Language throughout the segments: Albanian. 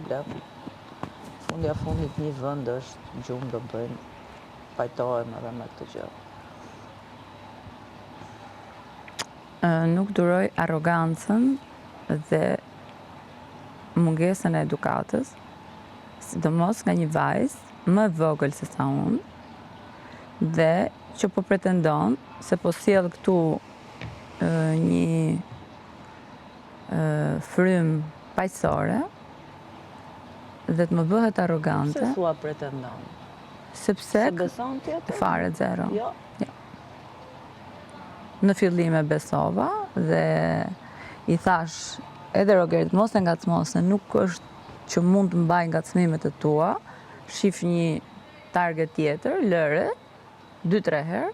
problem. Fundja fundit një vend është, gjumë do bëjnë, pajtojmë edhe me këtë gjë. Nuk duroj arrogancën dhe mungesën e edukatës, sidomos nga një vajzë më vogël se sa unë, dhe që po pretendon se po sjell këtu një frym paqësore dhe të më bëhet arrogante. Se thua pretendon? Sepse Se beson tjetër? Fare zero. Jo. Në fillim e besova dhe i thash edhe Rogerit, mos e ngacmo se nuk është që mund të mbaj ngacmimet e tua, shif një target tjetër, lëre, 2-3 herë,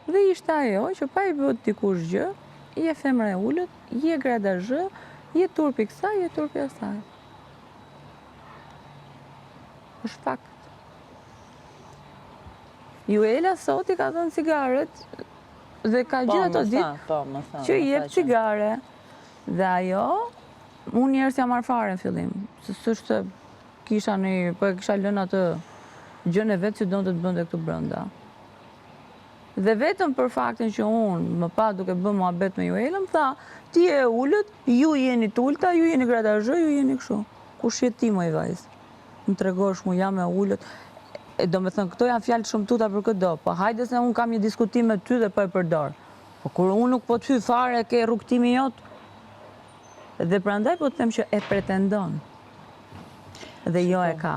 dhe ishte ajo që pa i bët dikush gjë, je femra e ullët, je gradazhë, je turpi kësaj, je turpi asaj. është fakt. Juela sot i ka dhënë cigaret dhe ka gjithë ato ditë që i jep cigare. Dhe ajo, unë njerës jam marrë fare në fillim, se s'është kisha po e kisha lënë atë gjën e vetë që donë të bënde këtu brënda. Dhe vetëm për faktin që unë më pa duke bë muhabet me Juelën, tha, ti e ullët, ju jeni tulta, ju jeni gradazhë, ju jeni kështu. Kush je ti më i vajzë? Më tregosh mu jam e ullët. Do me thënë, këto janë fjalë shumë tuta për këtë do, po hajde se unë kam një diskutim me ty dhe po e përdor. Po kur unë nuk po të hy fare ke rrugtimi jot, dhe prandaj po të them që e pretendon. Dhe jo e ka.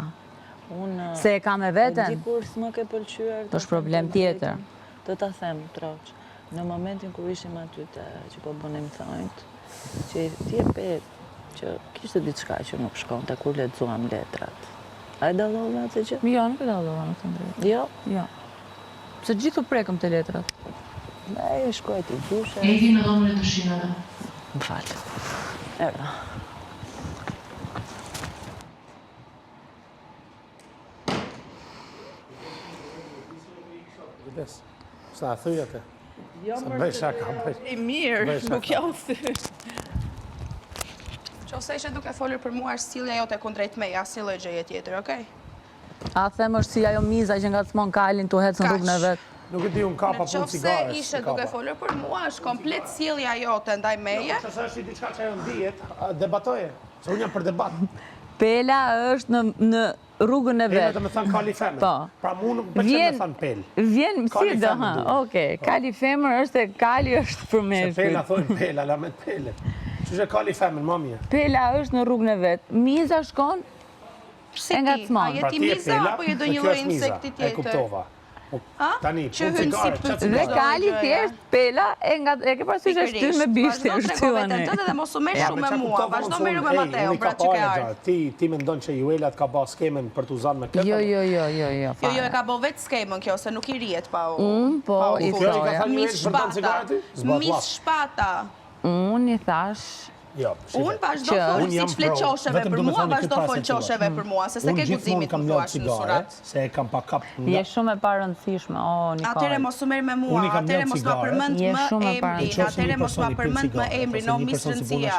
Se e ka me veten. Dikur s'më ke pëlqyer. Është problem tjetër. Do ta them, Troç. Në momentin kur ishim aty që po bënim thonjt, që ti e pet, që kishte diçka që nuk shkonte kur lexuam letrat. A e dallova atë gjë? Jo, nuk e dallova në të drejtë. Jo? Jo. Se gjithu prekëm të letrat. Ne e shkoj ti dushe. E di në dhomën e të shinave. Më falë. Era. Sa a thuj atë? Sa bëj shaka, bëj. I mirë, nuk ja u thy. Qose ishe duke folur për mua është cilja jote kundrejt meja, si lloj gjëje tjetër, okej? A them është si ajo miza që ngacmon kalin tu hecë në rrugën e vet. Nuk e di unë kapa punë cigare. Nëse ishe duke folur për mua, është komplet sjellja jote ndaj meje. Nëse është diçka që ajo ndihet, debatoje. Se unë jam për debat. Pela është në rrugën e vet. Pela do të thënë kali femër. Po. Pra mu nuk pëlqen me thënë pel. Vjen si do, okej. Kali femër është e kali është për meshkujt. Se pela thonë pela, la me pele. Qështë e kali femër, mamje? Pela është në rrugën e vet. Miza shkon e ngacmon. A jeti miza apo je do një lloj insekti tjetër? E kuptova. Tani, që hyn si pyet. Dhe kali thjesht pela e ke parasysh është ty me bishtin është shtyën e. Vazhdo dhe mos u merr shumë me mua, vazhdo merru me Mateo, pra që ke ardhur. Ti mendon që Juela të ka bë skemen për të uzanë me këtë? Jo. Jo, e ka bë vetë skemën kjo, se nuk i rihet pa u. Po i thoja. Mis shpata. Unë i thash. Unë vazhdo fol si që flet qosheve për mua, vazhdo fol qosheve për mua, se se ke guzimit më thuash në surat. Se e kam pa kap nga... Je shumë e parëndësishme, o, Nikol. Atere mos u merr me mua, atere mos ma përmend më emrin, atere mos ma përmend më emrin, o Miss Rëndësia.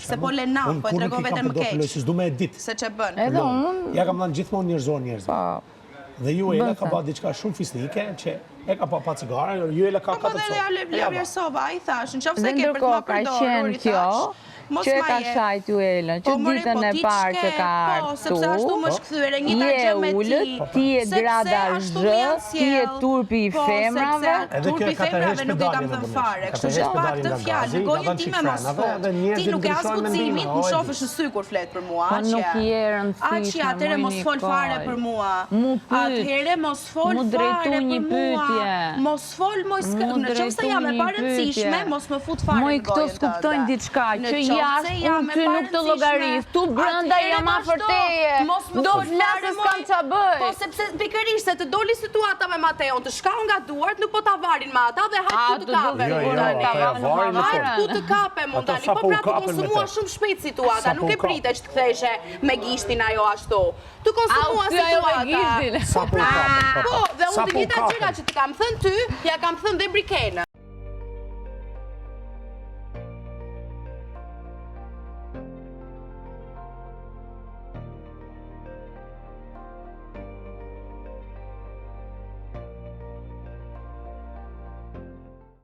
Se po lena, po e trego vetën më keq. Se që bën. Edhe unë... Ja kam dhënë gjithmonë njerëzor njerëzve. Dhe Juela ka bërë diçka shumë fisnike, që e ka pa cigare, Juela ka katër copë. Po dhe ja vlerësova, ai thash, nëse ke për të më përdorur, i thash. Që e ka shajt Juelën, që ditën e parë që ka artu, sepse ashtu më shkëthyre një të gjë me ti e gradazhë, ti e turpi i femrave. Turpi i femrave nuk e kam thënë fare, kështu që pak të fjalë, në gojën time mos fol. Ti nuk e as guximit, më shofësh në sy kur flet për mua, aqja. Nuk je rëndësishme, aqja, atëre mos fol fare për mua. Atëre mos fol fare për mua. Mos fol, nëse jam e parëndësishme, mos më fut fare në gojën. Këto skuptojnë diçka që jashtë, unë ty nuk të llogaris, tu brënda jam afër teje, do flasës kam qa bëj. Po sepse pikërisht se të doli situata me Mateon, të shkau nga duart, nuk po ta varin me ata dhe hajt ku të kape mundani. Hajt ku të kape mundani, po pra të konsumua shumë shpejt situata, nuk e prite që të ktheshe me gishtin ajo ashtu. Të konsumua situata. Po, dhe unë të gjitha gjëra që të kam thënë ty, ja kam thënë dhe Brikena.